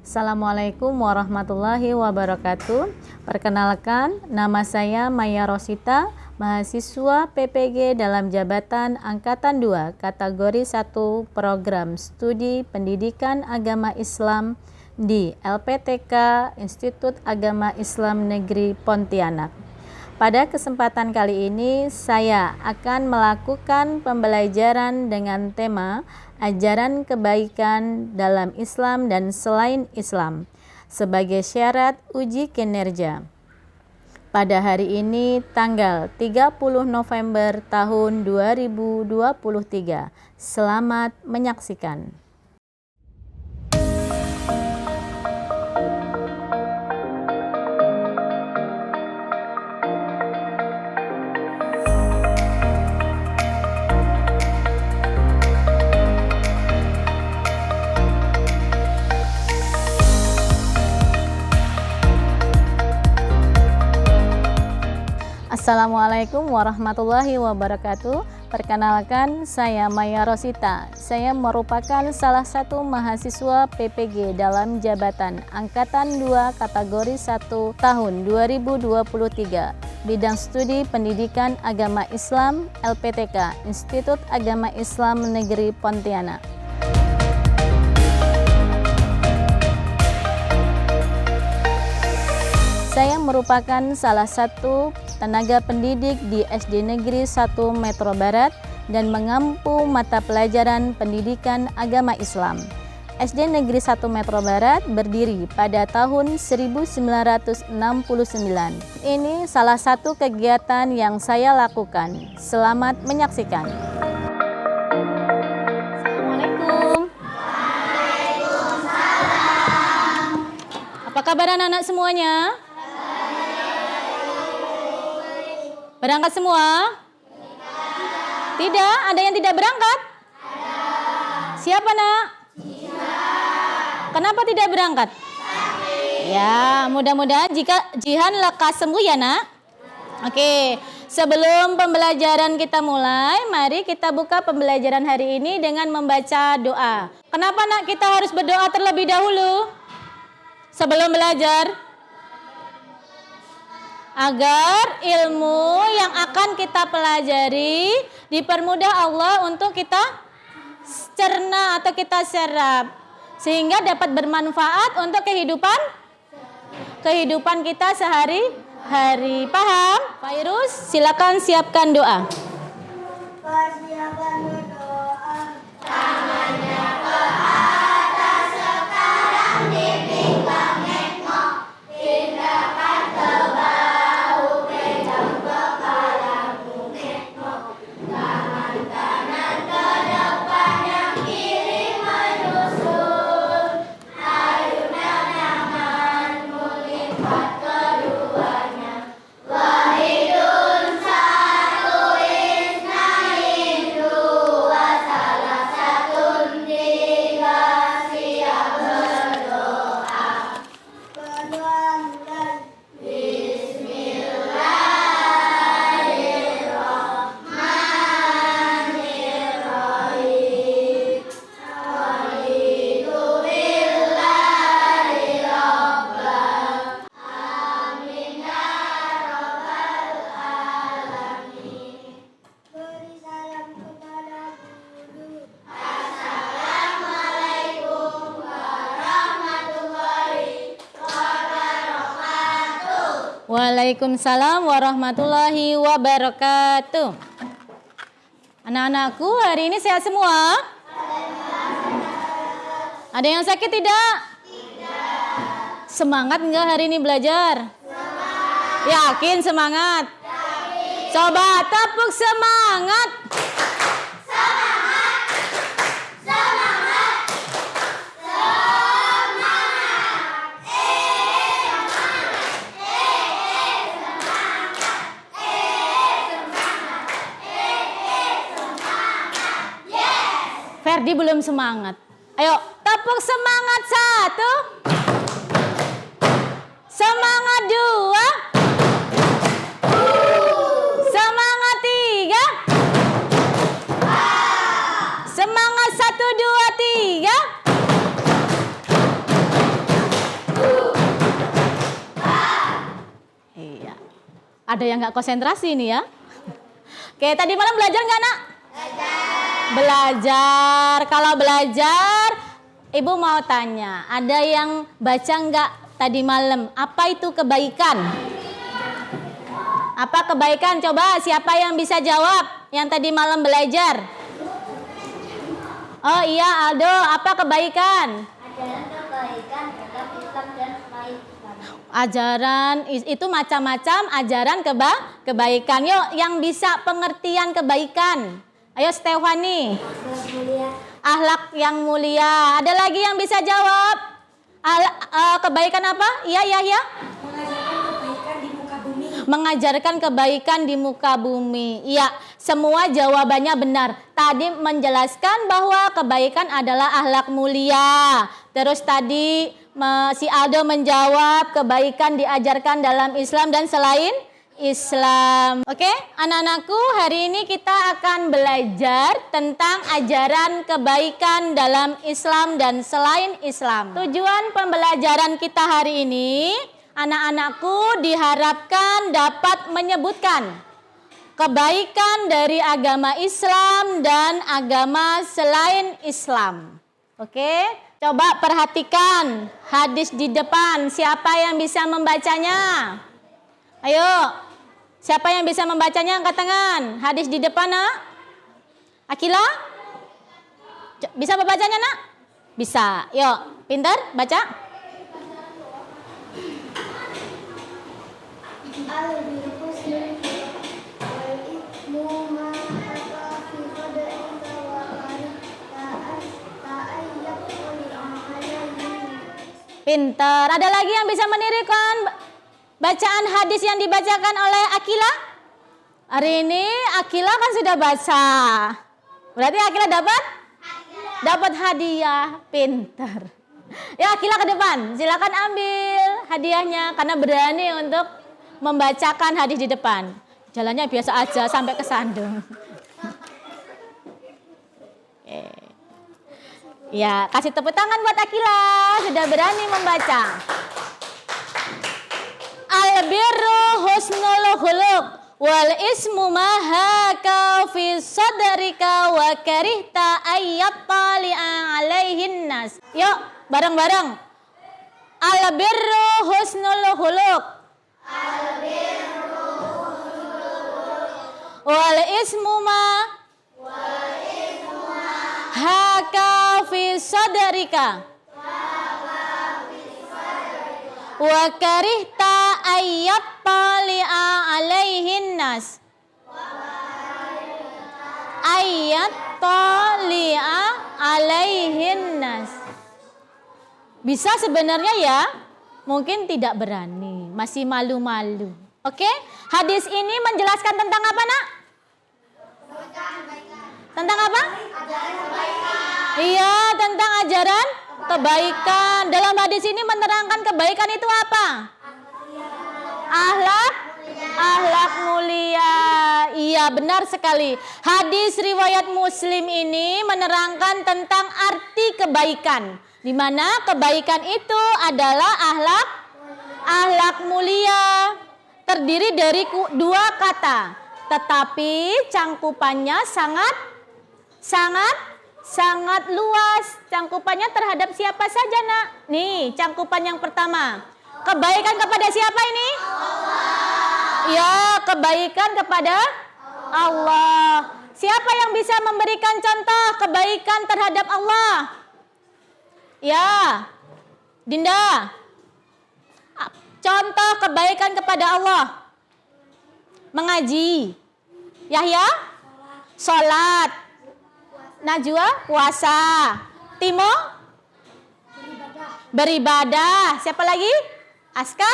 Assalamualaikum warahmatullahi wabarakatuh. Perkenalkan, nama saya Maya Rosita, mahasiswa PPG dalam jabatan Angkatan 2, kategori 1, Program Studi Pendidikan Agama Islam di LPTK Institut Agama Islam Negeri Pontianak. Pada kesempatan kali ini, saya akan melakukan pembelajaran dengan tema ajaran kebaikan dalam Islam dan selain Islam sebagai syarat uji kinerja. Pada hari ini, tanggal 30 November tahun 2023. Selamat menyaksikan. Assalamualaikum warahmatullahi wabarakatuh. Perkenalkan, saya Maya Rosita. Saya merupakan salah satu mahasiswa PPG dalam jabatan Angkatan 2 kategori 1 tahun 2023. Bidang Studi Pendidikan Agama Islam LPTK Institut Agama Islam Negeri Pontianak. Saya merupakan salah satu tenaga pendidik di SD Negeri 1 Metro Barat dan mengampu mata pelajaran pendidikan agama Islam. SD Negeri 1 Metro Barat berdiri pada tahun 1969. Ini salah satu kegiatan yang saya lakukan. Selamat menyaksikan. Assalamualaikum. Waalaikumsalam. Apa kabar anak-anak semuanya? Berangkat semua? Tidak? Ada yang tidak berangkat? Siapa nak? Kenapa tidak berangkat? Ya, mudah-mudahan jika Jihan lekas sembuh ya nak. Oke, sebelum pembelajaran kita mulai, mari kita buka pembelajaran hari ini dengan membaca doa. Kenapa nak kita harus berdoa terlebih dahulu sebelum belajar? Agar ilmu yang akan kita pelajari dipermudah Allah untuk kita cerna atau kita serap, sehingga dapat bermanfaat untuk kehidupan kita sehari-hari. Paham? Pak Irus, silakan siapkan doa. Persiapan berdoa. Tangannya ke atas sekarang dinding langit mau tindakan ke bawah. Waalaikumsalam warahmatullahi wabarakatuh. Anak-anakku, hari ini sehat semua? Ada yang sakit tidak? Tidak. Semangat enggak hari ini belajar? Semangat. Yakin semangat? Yakin. Coba tepuk semangat. Ferdi belum semangat. Ayo, tepuk semangat 1. Semangat 2. Semangat 3. Semangat 1, 2, 3. Ada yang nggak konsentrasi nih ya. Oke, tadi malam belajar nggak, Nak? Belajar. Kalau belajar, Ibu mau tanya, ada yang baca nggak tadi malam? Apa itu kebaikan? Apa kebaikan? Coba siapa yang bisa jawab yang tadi malam belajar? Oh iya, Aldo, apa kebaikan? Ajaran kebaikan dalam Islam dan selain Islam. Ajaran itu macam-macam ajaran kebaikan. Yuk, yang bisa pengertian kebaikan. Ayo Stefani. Akhlak yang mulia. Ada lagi yang bisa jawab? Kebaikan apa? Iya, iya, iya. Mengajarkan kebaikan di muka bumi. Iya, semua jawabannya benar. Tadi menjelaskan bahwa kebaikan adalah akhlak mulia. Terus tadi si Aldo menjawab kebaikan diajarkan dalam Islam dan selain Islam. Oke, anak-anakku, hari ini kita akan belajar tentang ajaran kebaikan dalam Islam dan selain Islam. Tujuan pembelajaran kita hari ini, anak-anakku diharapkan dapat menyebutkan kebaikan dari agama Islam dan agama selain Islam. Oke, coba perhatikan hadis di depan. Siapa yang bisa membacanya? Ayo, siapa yang bisa membacanya angkat tangan. Hadis di depan, Nak. Akila? Bisa membacanya, Nak? Bisa. Yuk, pintar baca. Pintar. Ada lagi yang bisa menirukan bacaan hadis yang dibacakan oleh Akila? Hari ini Akila kan sudah baca. Berarti Akila dapat hadiah. Pintar. Ya, Akila ke depan. Silakan ambil hadiahnya karena berani untuk membacakan hadis di depan. Jalannya biasa aja sampai ke Sandung. Ya, kasih tepuk tangan buat Akila, sudah berani membaca. Al-birru husnul khuluq wal ismu ma haka fi sadrika wa karihta ayyatali'a alaihin nas. Yuk, bareng-bareng. Al-birru husnul khuluq. Wal ismu ma haka fi sadrika wa karihta ayyatali'a alaihin nas. Ayyatali'a alaihin nas. Bisa sebenarnya ya, mungkin tidak berani, masih malu-malu. Oke, hadis ini menjelaskan tentang apa, Nak? Tentang apa? Iya, tentang ajaran kebaikan. Dalam hadis ini menerangkan kebaikan itu apa? Akhlak mulia. Iya, benar sekali. Hadis riwayat Muslim ini menerangkan tentang arti kebaikan, di mana kebaikan itu adalah akhlak mulia. Terdiri dari dua kata, tetapi cangkupannya sangat luas. Cangkupannya terhadap siapa saja, Nak? Nih, cangkupan yang pertama. Kebaikan kepada siapa ini? Allah. Ya, kebaikan kepada Allah. Siapa yang bisa memberikan contoh kebaikan terhadap Allah? Ya, Dinda. Contoh kebaikan kepada Allah. Mengaji. Yahya? Sholat. Najwa? Puasa. Timo? Beribadah. Siapa lagi? Aska?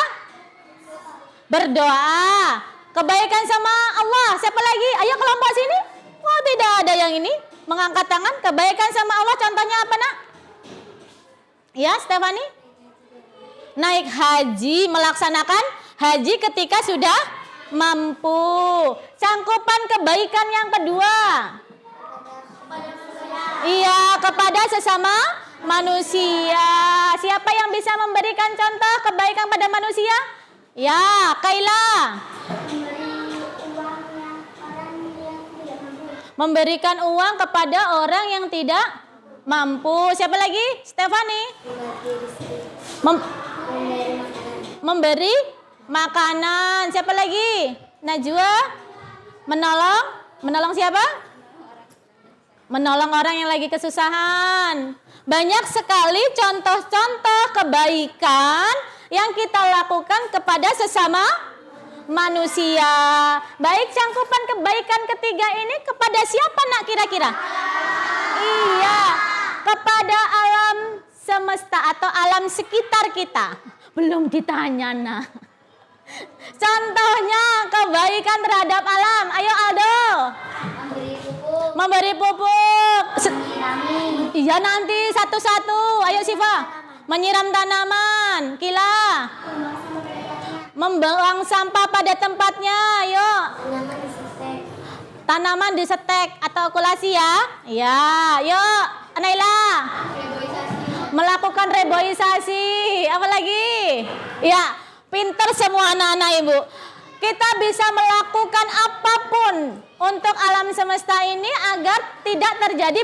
Berdoa. Kebaikan sama Allah. Siapa lagi? Ayo kelompok sini. Oh, tidak ada yang ini. Mengangkat tangan. Kebaikan sama Allah contohnya apa, Nak? Ya, Stefani? Naik haji, melaksanakan haji ketika sudah mampu. Cangkupan kebaikan yang kedua. Iya, kepada sesama manusia. Siapa yang bisa memberikan contoh kebaikan pada manusia? Ya, Kaila. Memberikan uang kepada orang yang tidak mampu. Siapa lagi? Stefani. Memberi makanan. Siapa lagi? Najwa. Menolong siapa? Menolong orang yang lagi kesusahan. Banyak sekali contoh-contoh kebaikan yang kita lakukan kepada sesama manusia. Baik, cangkupan kebaikan ketiga ini kepada siapa nak kira-kira? Iya, kepada alam semesta atau alam sekitar kita. Belum ditanya nak. Contohnya kebaikan terhadap alam. Ayo Aldo. Memberi pupuk. Iya nanti satu-satu. Ayo Siva. Menyiram tanaman. Kila. Membuang sampah pada tempatnya. Ayo. Tanaman disetek atau okulasi ya. Iya. Yuk. Naila. Melakukan reboisasi. Apa lagi? Ya. Pinter semua anak-anak ibu. Kita bisa melakukan apapun untuk alam semesta ini agar tidak terjadi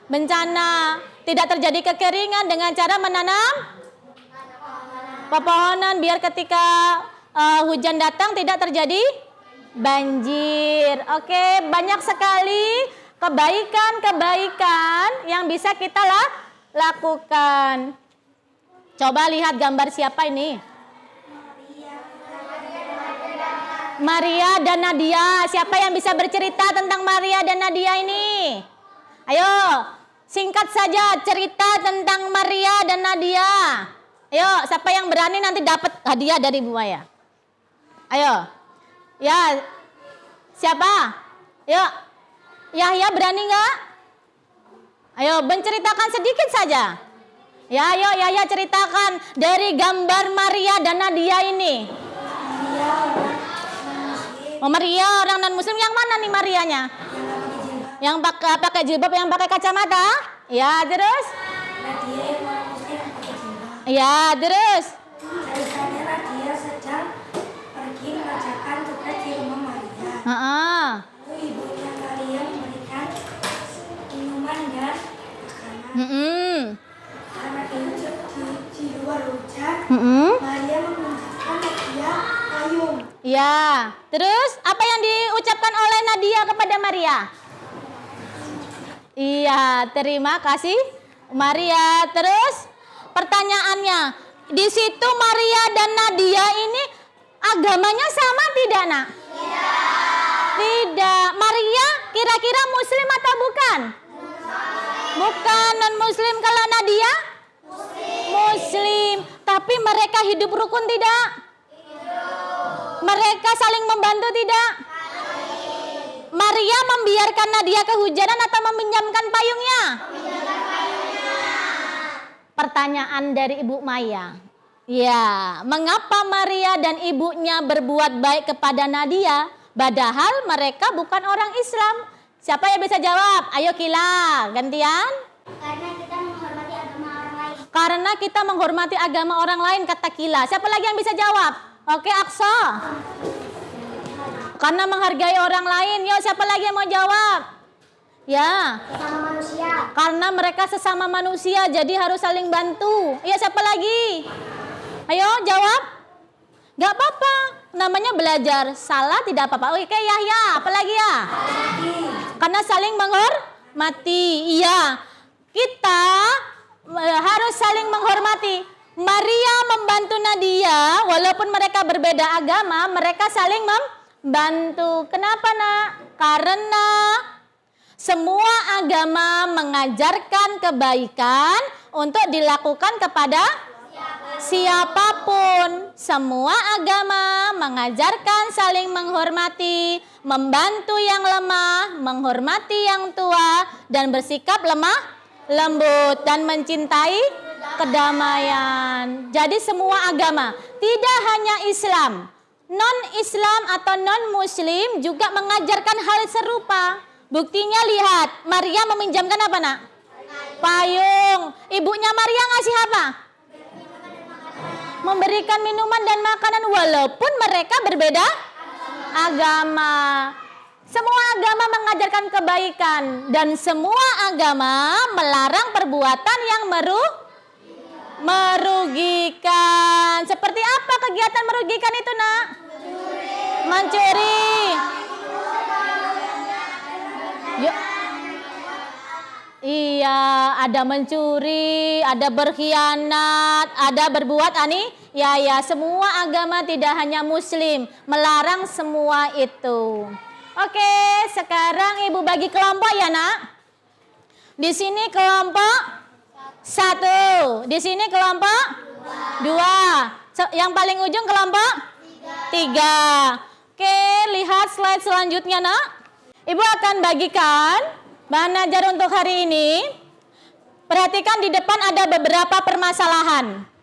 bencana. Tidak terjadi kekeringan dengan cara menanam pepohonan biar ketika hujan datang tidak terjadi banjir. Oke, banyak sekali kebaikan-kebaikan yang bisa kita lakukan. Coba lihat gambar siapa ini? Maria dan Nadia. Siapa yang bisa bercerita tentang Maria dan Nadia ini? Ayo, singkat saja cerita tentang Maria dan Nadia. Ayo, siapa yang berani nanti dapat hadiah dari Bu Maya? Ayo. Ya. Siapa? Yuk. Yahya berani nggak? Ayo, menceritakan sedikit saja. Ya, ayo Yahya ceritakan dari gambar Maria dan Nadia ini. Oh, Maria orang non muslim yang mana nih Marianya? Yang pakai jilbab, yang pakai kacamata? Ya, terus? Ya, terus? Ceritanya Nadia sedang pergi mengerjakan tugas di rumah Maria. Lalu ibunya Maria memberikan minuman dan makanan. Karena di luar hujan, Maria meminjamkan Nadia payung. Ya, terus apa yang diucapkan oleh Nadia kepada Maria? Iya, terima kasih Maria. Terus pertanyaannya, di situ Maria dan Nadia ini agamanya sama tidak nak? Tidak. Maria kira-kira muslim atau bukan? Bukan, non muslim. Kalau Nadia? Muslim. Tapi mereka hidup rukun tidak? Mereka saling membantu tidak? Maria membiarkan Nadia kehujanan atau meminjamkan payungnya? Pertanyaan dari Ibu Maya. Ya, mengapa Maria dan ibunya berbuat baik kepada Nadia, padahal mereka bukan orang Islam? Siapa yang bisa jawab? Ayo Kila, gantian. Karena kita menghormati agama orang lain. Karena kita menghormati agama orang lain, kata Kila. Siapa lagi yang bisa jawab? Oke, Aksa. Karena menghargai orang lain. Yuk, siapa lagi yang mau jawab? Ya. Sesama manusia. Karena mereka sesama manusia, jadi harus saling bantu. Iya, siapa lagi? Ayo, jawab. Gak apa-apa. Namanya belajar. Salah tidak apa-apa. Oke, Yahya. Apa lagi ya? Karena saling menghormati. Iya. Kita harus saling menghormati. Maria membantu Nadia, walaupun mereka berbeda agama, mereka saling membantu. Kenapa nak? Karena semua agama mengajarkan kebaikan untuk dilakukan kepada siapapun. Semua agama mengajarkan saling menghormati, membantu yang lemah, menghormati yang tua, dan bersikap lemah lembut, dan mencintai kedamaian. Jadi semua agama, tidak hanya Islam, non-Islam atau non-Muslim juga mengajarkan hal serupa. Buktinya lihat, Maria meminjamkan apa nak? Payung. Ibunya Maria ngasih apa? Memberikan minuman dan makanan walaupun mereka berbeda agama. Semua agama mengajarkan kebaikan dan semua agama melarang perbuatan yang merugikan. Seperti apa kegiatan merugikan itu, Nak? Mencuri. Yuk. Iya, ada mencuri, ada berkhianat, ada berbuat ya, semua agama tidak hanya Muslim melarang semua itu. Oke, sekarang Ibu bagi kelompok ya, Nak. Di sini kelompok 1, di sini kelompok 2. Yang paling ujung kelompok 3. Oke, lihat slide selanjutnya, Nak. Ibu akan bagikan bahan ajar untuk hari ini. Perhatikan di depan ada beberapa permasalahan.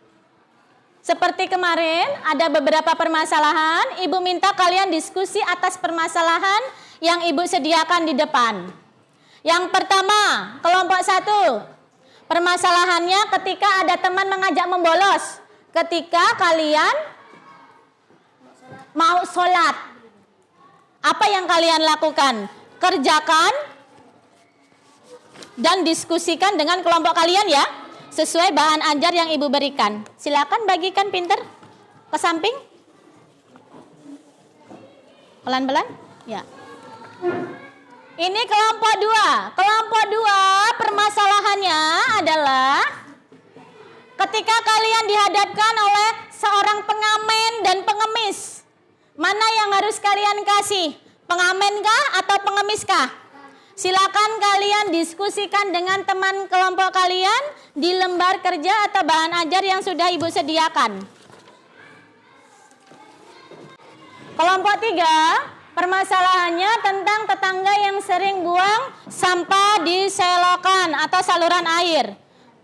Seperti kemarin ada beberapa permasalahan, Ibu minta kalian diskusi atas permasalahan yang Ibu sediakan di depan. Yang pertama, kelompok 1. Permasalahannya ketika ada teman mengajak membolos. Ketika kalian mau sholat. Apa yang kalian lakukan? Kerjakan dan diskusikan dengan kelompok kalian ya. Sesuai bahan ajar yang Ibu berikan. Silakan bagikan pinter ke samping. Pelan-pelan. Ya. Ini kelompok 2. Kelompok 2 permasalahannya adalah ketika kalian dihadapkan oleh seorang pengamen dan pengemis. Mana yang harus kalian kasih? Pengamenkah atau pengemiskah? Silakan kalian diskusikan dengan teman kelompok kalian di lembar kerja atau bahan ajar yang sudah Ibu sediakan. Kelompok 3, permasalahannya tentang tetangga yang sering buang sampah di selokan atau saluran air.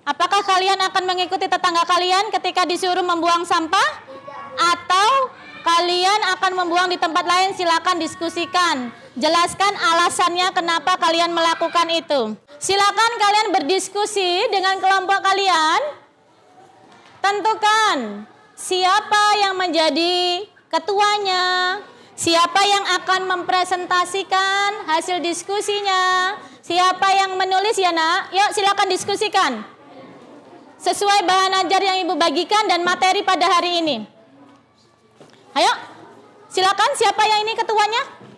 Apakah kalian akan mengikuti tetangga kalian ketika disuruh membuang sampah? Atau kalian akan membuang di tempat lain? Silakan diskusikan. Jelaskan alasannya kenapa kalian melakukan itu. Silakan kalian berdiskusi dengan kelompok kalian. Tentukan siapa yang menjadi ketuanya, siapa yang akan mempresentasikan hasil diskusinya, siapa yang menulis ya, Nak. Yuk silakan diskusikan. Sesuai bahan ajar yang Ibu bagikan dan materi pada hari ini. Ayo, silakan siapa yang ini ketuanya?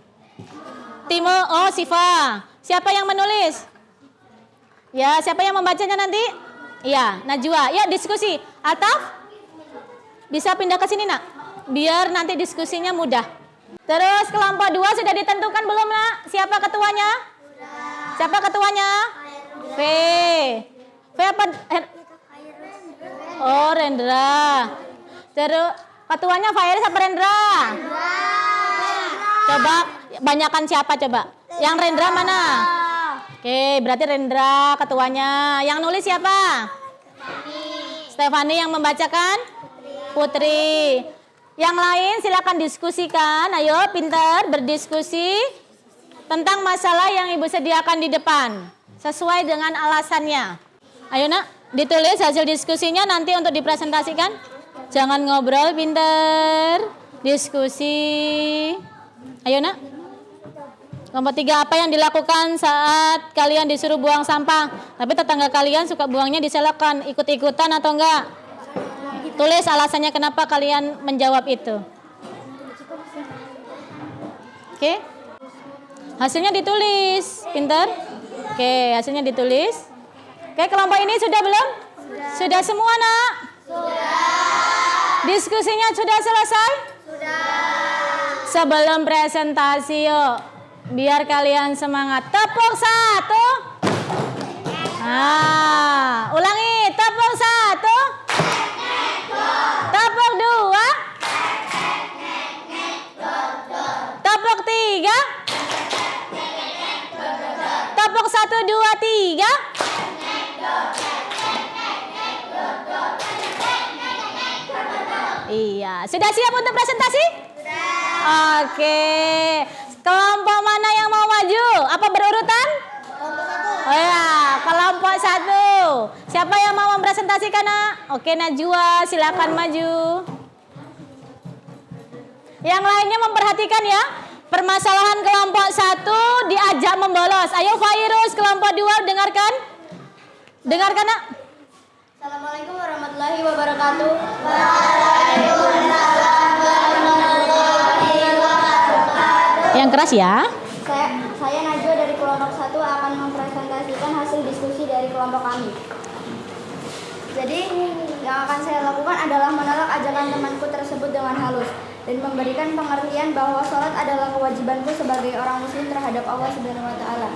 Timo, oh Siva. Siapa yang menulis? Ya, siapa yang membacanya nanti? Iya, Najwa. Yuk diskusi. Ataf, bisa pindah ke sini, Nak. Biar nanti diskusinya mudah. Terus kelompok 2 sudah ditentukan belum, Nak? Siapa ketuanya? Sudah. Siapa ketuanya? V. V apa? Oh, Rendra. Terus ketuanya Fairis apa Rendra? Coba banyakan siapa coba? Yang Rendra mana? Oke, berarti Rendra ketuanya. Yang nulis siapa? Stefani. Yang membacakan? Putri. Yang lain silakan diskusikan. Ayo pintar berdiskusi tentang masalah yang Ibu sediakan di depan. Sesuai dengan alasannya. Ayo, Nak, ditulis hasil diskusinya nanti untuk dipresentasikan. Jangan ngobrol, pintar. Diskusi. Ayo, Nak. Kelompok 3, apa yang dilakukan saat kalian disuruh buang sampah? Tapi tetangga kalian suka buangnya di selokan. Ikut-ikutan atau enggak? Tulis alasannya kenapa kalian menjawab itu. Oke. Hasilnya ditulis. Pintar. Oke, hasilnya ditulis. Oke, kelompok ini sudah belum? Sudah semua, Nak? Sudah. Diskusinya sudah selesai? Sudah. Sebelum presentasi yuk, biar kalian semangat. Tepuk 1. Nah, ulangi. Tepuk 1. Tepuk 2. Tepuk 3. Tepuk 1, 2, 3. Iya, sudah siap untuk presentasi? Sudah. Oke. Kelompok mana yang mau maju? Apa berurutan? Kelompok 1. Oh ya, kelompok 1. Siapa yang mau mempresentasikan, Nak? Oke, Najwa, silakan maju. Yang lainnya memperhatikan ya. Permasalahan kelompok 1 diajak membolos. Ayo Fairuz, kelompok 2 dengarkan. Dengarkan nak. Assalamualaikum warahmatullahi wabarakatuh. Yang keras ya. Saya Najwa dari kelompok 1 akan mempresentasikan hasil diskusi dari kelompok kami. Jadi, yang akan saya lakukan adalah menolak ajakan temanku tersebut dengan halus dan memberikan pengertian bahwa sholat adalah kewajibanku sebagai orang muslim terhadap Allah Subhanahu wa taala.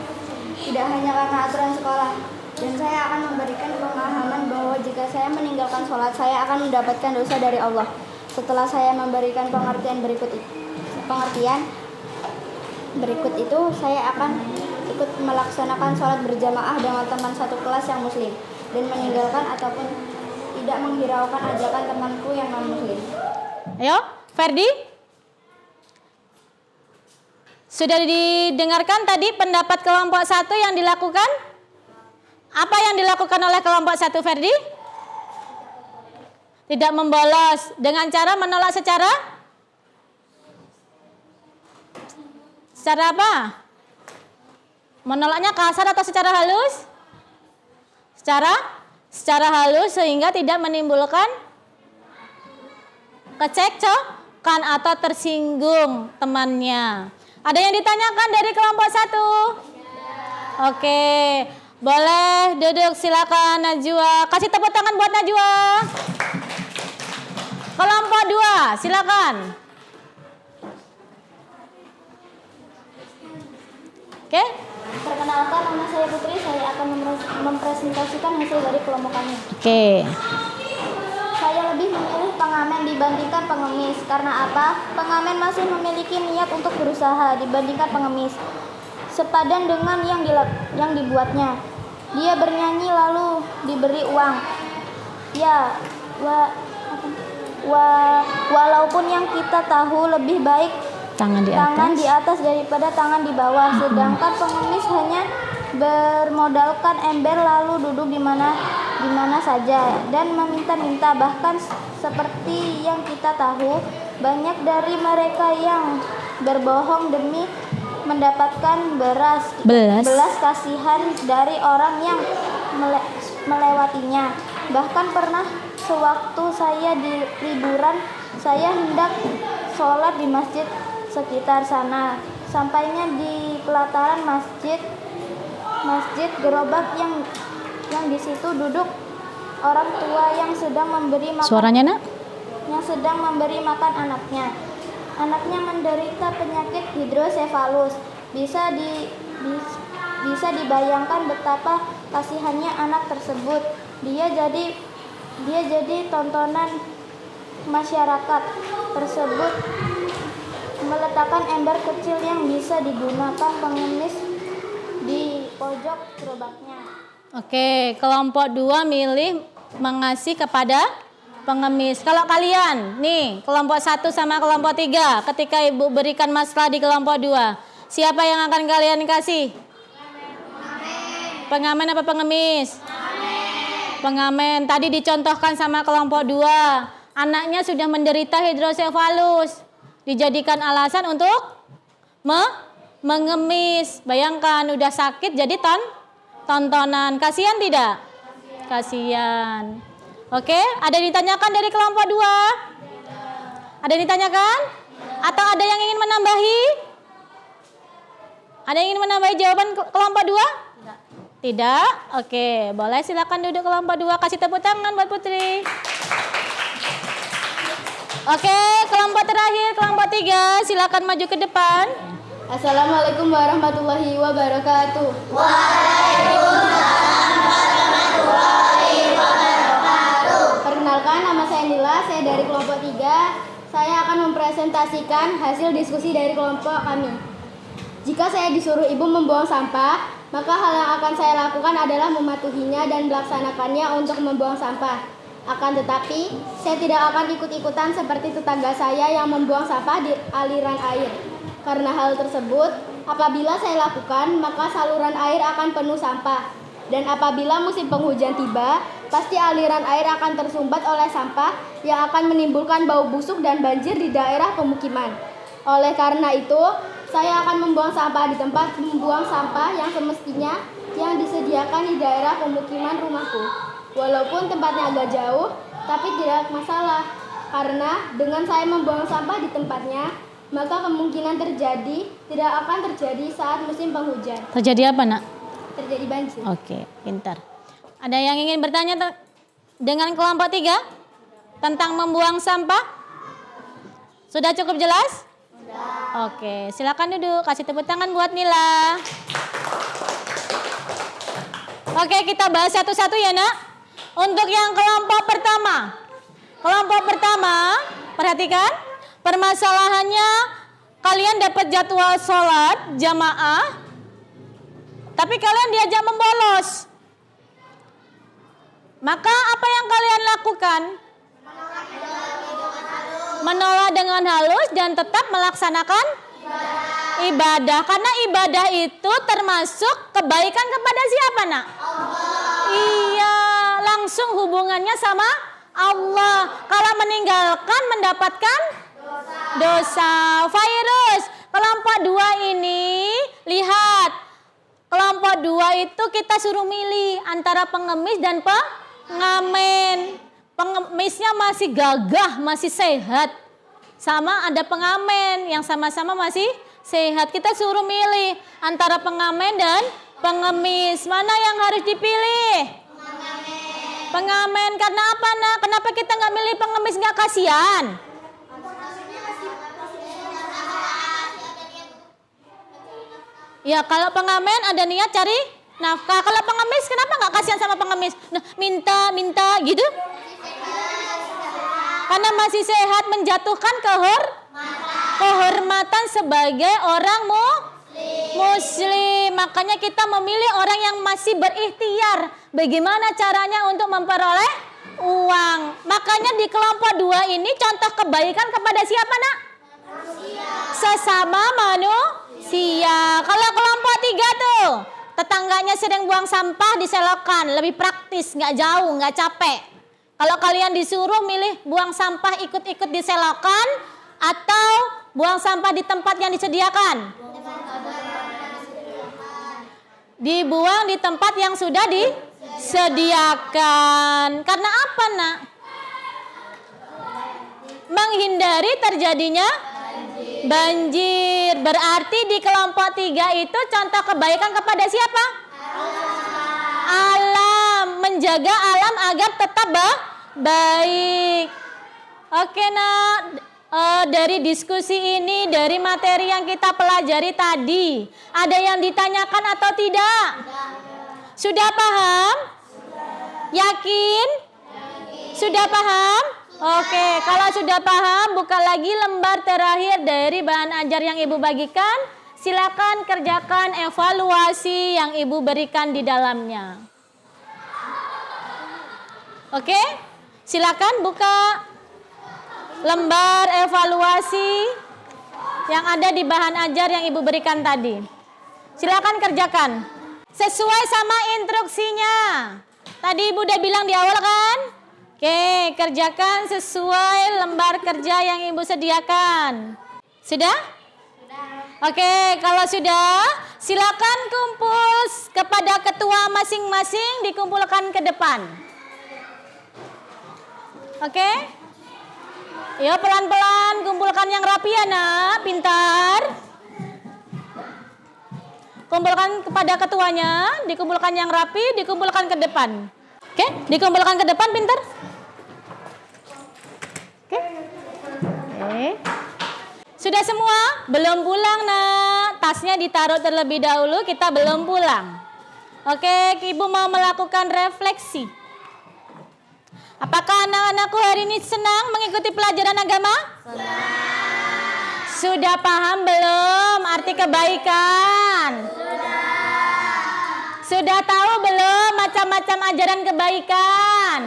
Tidak hanya karena aturan sekolah. Dan saya akan memberikan pemahaman bahwa jika saya meninggalkan sholat, saya akan mendapatkan dosa dari Allah. Setelah saya memberikan pengertian berikut itu, saya akan ikut melaksanakan sholat berjamaah dengan teman satu kelas yang muslim dan meninggalkan ataupun tidak menghiraukan ajakan temanku yang non muslim. Ayo, Ferdi. Sudah didengarkan tadi pendapat kelompok 1 yang dilakukan? Apa yang dilakukan oleh kelompok 1, Ferdi? Tidak membolos. Dengan cara menolak secara apa? Menolaknya kasar atau secara halus? Secara halus sehingga tidak menimbulkan kecekcokan atau tersinggung temannya. Ada yang ditanyakan dari kelompok 1? Oke. Boleh duduk, silakan Najwa. Kasih tepuk tangan buat Najwa. Kelompok 2, silakan. Oke. Perkenalkan, nama saya Putri. Saya akan mempresentasikan hasil dari kelompok kami. Oke. Saya lebih memilih pengamen dibandingkan pengemis. Karena apa? Pengamen masih memiliki niat untuk berusaha dibandingkan pengemis. Sepadan dengan yang dibuatnya. Dia bernyanyi lalu diberi uang. Ya, walaupun yang kita tahu lebih baik tangan di atas daripada tangan di bawah. Sedangkan pengemis hanya bermodalkan ember lalu duduk di mana saja dan meminta-minta. Bahkan seperti yang kita tahu, banyak dari mereka yang berbohong demi mendapatkan belas kasihan dari orang yang melewatinya. Bahkan pernah sewaktu saya di liburan, saya hendak sholat di masjid sekitar sana. Sampainya di pelataran masjid gerobak yang di situ duduk orang tua yang sedang memberi makan. Suaranya nak? Yang sedang memberi makan anaknya. Anaknya menderita penyakit hidrosefalus. Bisa dibayangkan betapa kasihannya anak tersebut. Dia jadi tontonan masyarakat tersebut. Meletakkan ember kecil yang bisa digunakan pengemis di pojok gerobaknya. Oke, kelompok 2 milih mengasih kepada pengemis. Kalau kalian, nih, kelompok 1 sama kelompok 3, ketika ibu berikan masalah di kelompok 2, siapa yang akan kalian kasih? Pengamen apa pengemis? Pengamen. Tadi dicontohkan sama kelompok 2, anaknya sudah menderita hidrosefalus, dijadikan alasan untuk mengemis. Bayangkan udah sakit jadi tontonan. Kasihan tidak? Kasihan. Oke, ada yang ditanyakan dari kelompok 2? Ada yang ditanyakan? Atau ada yang ingin menambahi? Ada yang ingin menambahi jawaban kelompok 2? Tidak? Oke, boleh silakan duduk kelompok 2. Kasih tepuk tangan buat Putri. Oke, kelompok terakhir, kelompok 3, silakan maju ke depan. Assalamualaikum warahmatullahi wabarakatuh. Perkenalkan, nama saya Nila, saya dari kelompok 3. Saya akan mempresentasikan hasil diskusi dari kelompok kami. Jika saya disuruh ibu membuang sampah, maka hal yang akan saya lakukan adalah mematuhinya dan melaksanakannya untuk membuang sampah. Akan tetapi, saya tidak akan ikut-ikutan seperti tetangga saya yang membuang sampah di aliran air. Karena hal tersebut, apabila saya lakukan, maka saluran air akan penuh sampah. Dan apabila musim penghujan tiba, pasti aliran air akan tersumbat oleh sampah yang akan menimbulkan bau busuk dan banjir di daerah pemukiman. Oleh karena itu, Saya akan membuang sampah di tempat membuang sampah yang semestinya yang disediakan di daerah pemukiman rumahku. Walaupun tempatnya agak jauh, tapi tidak masalah. Karena dengan saya membuang sampah di tempatnya, maka kemungkinan tidak akan terjadi saat musim penghujan. Terjadi apa, Nak? Terjadi banjir. Oke, pintar. Ada yang ingin bertanya dengan kelompok 3 tentang membuang sampah? Sudah cukup jelas? Oke, silakan duduk. Kasih tepuk tangan buat Nila. Oke, kita bahas satu-satu ya, Nak. Untuk yang kelompok pertama. Kelompok pertama, perhatikan. Permasalahannya, kalian dapat jadwal sholat jamaah, tapi kalian diajak membolos. Maka apa yang kalian lakukan? Menolak dengan halus dan tetap melaksanakan ibadah. Karena ibadah itu termasuk kebaikan kepada siapa, Nak? Iya, langsung hubungannya sama Allah. Kalau meninggalkan mendapatkan dosa. Virus kelompok 2 ini, lihat. Kelompok 2 itu kita suruh milih antara pengemis dan pengamen. Pengemisnya masih gagah, masih sehat. Sama ada pengamen yang sama-sama masih sehat. Kita suruh milih antara pengamen dan pengemis. Mana yang harus dipilih? Pengamen. Karena apa, Nak? Kenapa kita nggak milih pengemis? Nggak kasihan? Ya, kalau pengamen ada niat cari nafkah. Kalau pengemis, kenapa nggak kasihan sama pengemis? Nah, minta gitu? Karena masih sehat, menjatuhkan kehormatan sebagai orang muslim. Makanya kita memilih orang yang masih berikhtiar. Bagaimana caranya untuk memperoleh uang. Makanya di kelompok 2 ini contoh kebaikan kepada siapa, Nak? Sesama manusia. Kalau kelompok 3 tuh, tetangganya sering buang sampah, diselokan. Lebih praktis, nggak jauh, nggak capek. Kalau kalian disuruh milih buang sampah ikut-ikut diselokan atau buang sampah di tempat yang disediakan? Dibuang di tempat yang sudah disediakan. Karena apa, Nak? Menghindari terjadinya banjir. Berarti di kelompok 3 itu contoh kebaikan kepada siapa? Alam. Menjaga alam agar tetap baik. Oke, Nak. Dari diskusi ini, dari materi yang kita pelajari tadi, ada yang ditanyakan atau tidak? Sudah paham? Yakin? Sudah paham? Oke, kalau sudah paham, buka lagi lembar terakhir dari bahan ajar yang Ibu bagikan. Silakan kerjakan evaluasi yang Ibu berikan di dalamnya. Oke, silakan buka lembar evaluasi yang ada di bahan ajar yang Ibu berikan tadi. Silakan kerjakan sesuai sama instruksinya. Tadi Ibu udah bilang di awal kan? Oke, kerjakan sesuai lembar kerja yang Ibu sediakan. Sudah? Oke, kalau sudah, silakan kumpul kepada ketua masing-masing, dikumpulkan ke depan. Oke? Ya, pelan-pelan kumpulkan yang rapi ya, Nak. Pintar. Kumpulkan kepada ketuanya, dikumpulkan yang rapi, dikumpulkan ke depan. Oke, dikumpulkan ke depan, pintar. Oke. Sudah semua? Belum pulang, Nak. Tasnya ditaruh terlebih dahulu, kita belum pulang. Oke, Ibu mau melakukan refleksi. Apakah anak-anakku hari ini senang mengikuti pelajaran agama? Sudah paham belum arti kebaikan? Sudah tahu belum macam-macam ajaran kebaikan?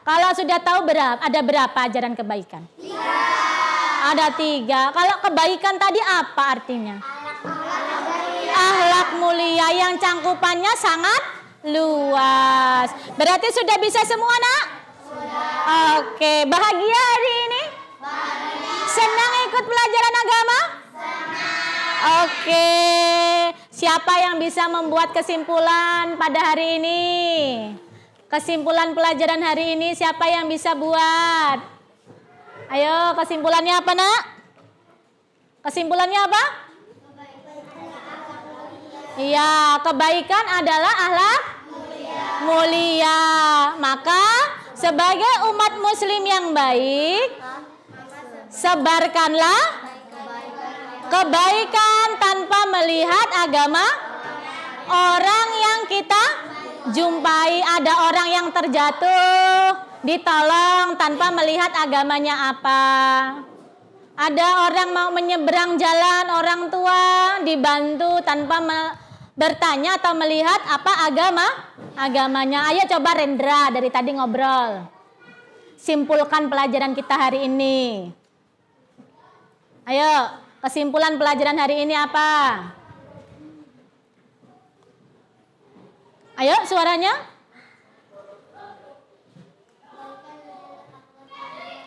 Kalau sudah tahu ada berapa ajaran kebaikan? Ada 3. Kalau kebaikan tadi apa artinya? Akhlak mulia yang cangkupannya sangat luas. Berarti sudah bisa semua, Nak? Oke, bahagia hari ini? Senang ikut pelajaran agama? Oke. Siapa yang bisa membuat kesimpulan pada hari ini? Kesimpulan pelajaran hari ini siapa yang bisa buat? Ayo, kesimpulannya apa, Nak? Kesimpulannya apa? Iya, kebaikan adalah akhlak mulia. Maka sebagai umat muslim yang baik, sebarkanlah kebaikan tanpa melihat agama orang yang kita jumpai. Ada orang yang terjatuh, ditolong tanpa melihat agamanya apa. Ada orang mau menyeberang jalan, orang tua dibantu tanpa bertanya atau melihat apa agamanya. Ayo coba Rendra, dari tadi ngobrol. Simpulkan pelajaran kita hari ini. Ayo, kesimpulan pelajaran hari ini apa? Ayo suaranya.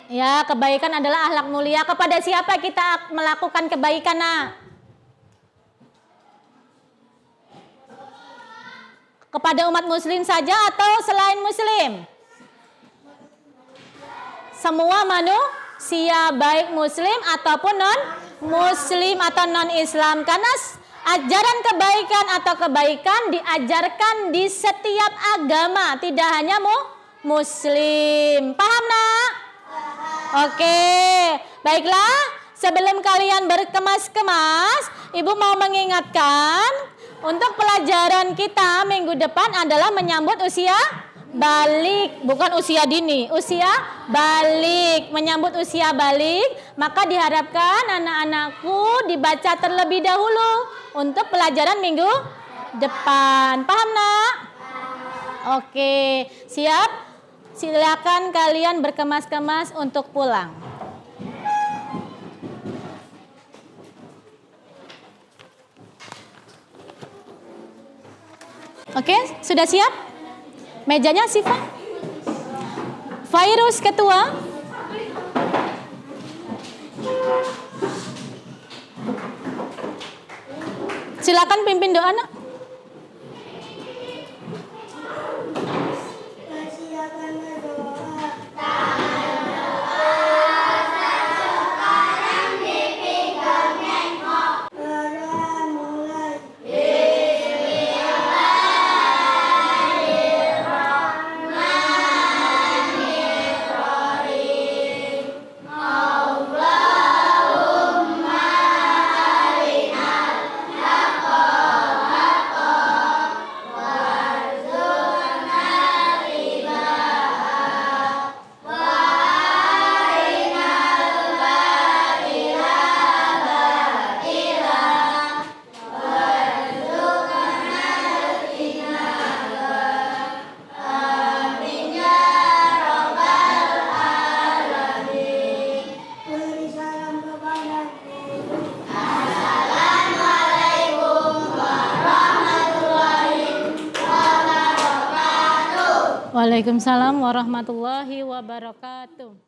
Ya, kebaikan adalah akhlak mulia. Kepada siapa kita melakukan kebaikan, Nak? Kepada umat muslim saja atau selain muslim? Semua manusia, baik muslim ataupun non muslim atau non Islam. Karena ajaran kebaikan atau kebaikan diajarkan di setiap agama, tidak hanya muslim. Paham, Nak? Oke, baiklah. Sebelum kalian berkemas-kemas, Ibu mau mengingatkan untuk pelajaran kita minggu depan adalah menyambut usia balik, bukan usia dini, usia balik. Menyambut usia balik, maka diharapkan anak-anakku dibaca terlebih dahulu untuk pelajaran minggu depan. Paham, Nak? Oke, siap? Silakan kalian berkemas-kemas untuk pulang. Oke, sudah siap? Mejanya Siva? Virus ketua? Silakan pimpin doa, Nak. Waalaikumsalam warahmatullahi wabarakatuh.